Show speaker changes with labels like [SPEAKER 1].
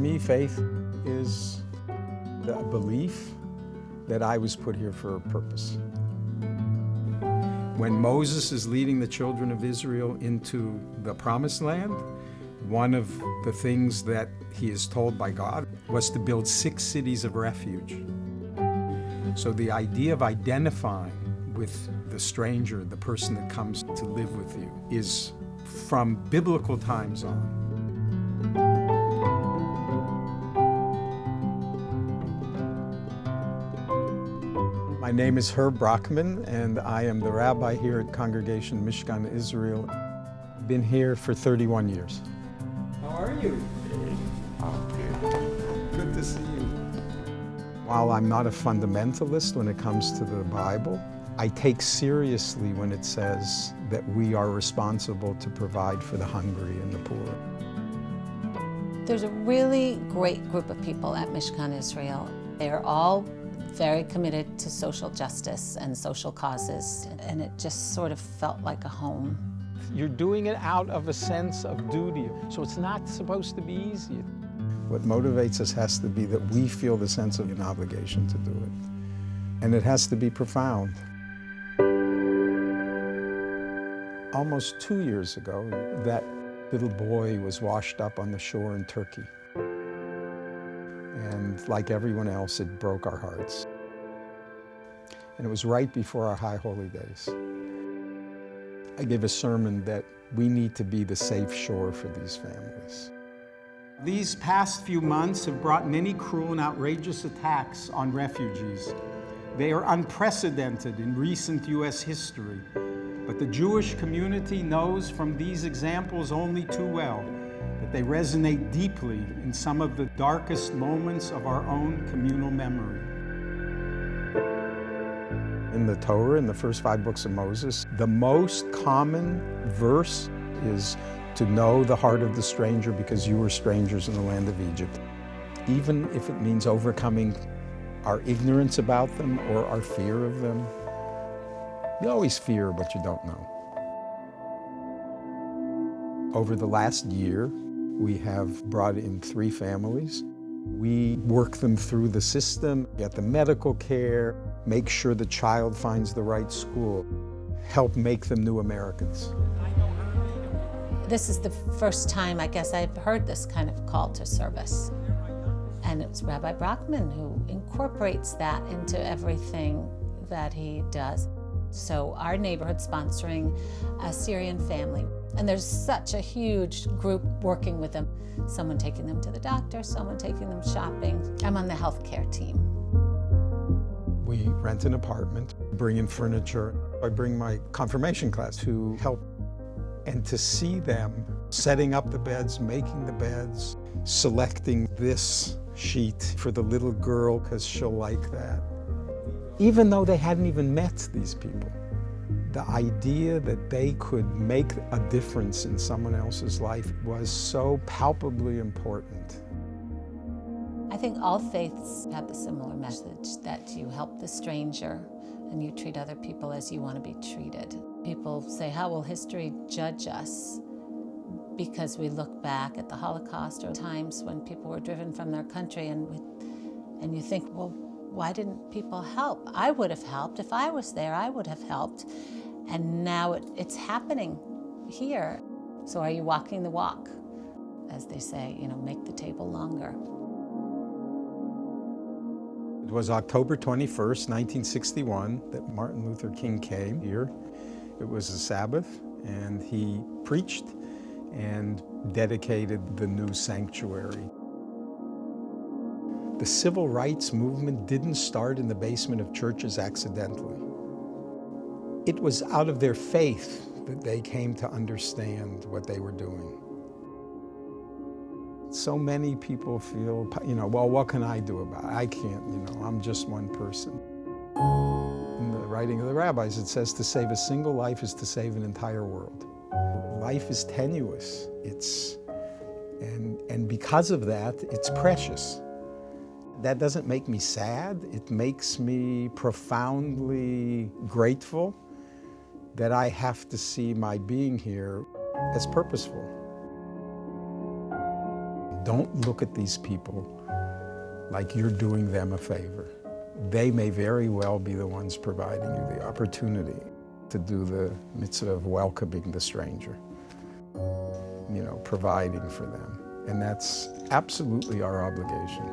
[SPEAKER 1] me, faith is the belief that I was put here for a purpose. When Moses is leading the children of Israel into the Promised Land, one of the things that he is told by God was to build 6 cities of refuge. So the idea of identifying with the stranger, the person that comes to live with you, is from biblical times on. My name is Herb Brockman, and I am the rabbi here at Congregation Mishkan Israel. I've been here for 31 years. How are you? Good to see you. While I'm not a fundamentalist when it comes to the Bible, I take seriously when it says that we are responsible to provide for the hungry and the poor.
[SPEAKER 2] There's a really great group of people at Mishkan Israel. They're all very committed to social justice and social causes, and it just sort of felt like a home.
[SPEAKER 1] You're doing it out of a sense of duty, so it's not supposed to be easy. What motivates us has to be that we feel the sense of an obligation to do it, and it has to be profound. Almost 2 years ago, that little boy was washed up on the shore in Turkey. And like everyone else, it broke our hearts. And it was right before our High Holy Days. I gave a sermon that we need to be the safe shore for these families. These past few months have brought many cruel and outrageous attacks on refugees. They are unprecedented in recent U.S. history, but the Jewish community knows from these examples only too well that they resonate deeply in some of the darkest moments of our own communal memory. In the Torah, in the first 5 books of Moses, the most common verse is to know the heart of the stranger because you were strangers in the land of Egypt. Even if it means overcoming our ignorance about them or our fear of them. You always fear what you don't know. Over the last year, we have brought in 3 families. We work them through the system, get the medical care, make sure the child finds the right school, help make them new Americans.
[SPEAKER 2] This is the first time, I guess, I've heard this kind of call to service. And it's Rabbi Brockman who incorporates that into everything that he does. So our neighborhood's sponsoring a Syrian family. And there's such a huge group working with them. Someone taking them to the doctor, someone taking them shopping. I'm on the healthcare team.
[SPEAKER 1] We rent an apartment, bring in furniture. I bring my confirmation class to help. And to see them setting up the beds, making the beds, selecting this sheet for the little girl because she'll like that. Even though they hadn't even met these people, the idea that they could make a difference in someone else's life was so palpably important.
[SPEAKER 2] I think all faiths have the similar message that you help the stranger and you treat other people as you want to be treated. People say, how will history judge us? Because we look back at the Holocaust or times when people were driven from their country and you think, well, why didn't people help? I would have helped. If I was there, I would have helped. And now it's happening here. So are you walking the walk? As they say, make the table longer.
[SPEAKER 1] It was October 21st, 1961, that Martin Luther King came here. It was a Sabbath, and he preached and dedicated the new sanctuary. The civil rights movement didn't start in the basement of churches accidentally. It was out of their faith that they came to understand what they were doing. So many people feel, well, what can I do about it? I can't, I'm just one person. In the writing of the rabbis, it says to save a single life is to save an entire world. Life is tenuous. And because of that, it's precious. That doesn't make me sad. It makes me profoundly grateful that I have to see my being here as purposeful. Don't look at these people like you're doing them a favor. They may very well be the ones providing you the opportunity to do the mitzvah of welcoming the stranger, providing for them. And that's absolutely our obligation.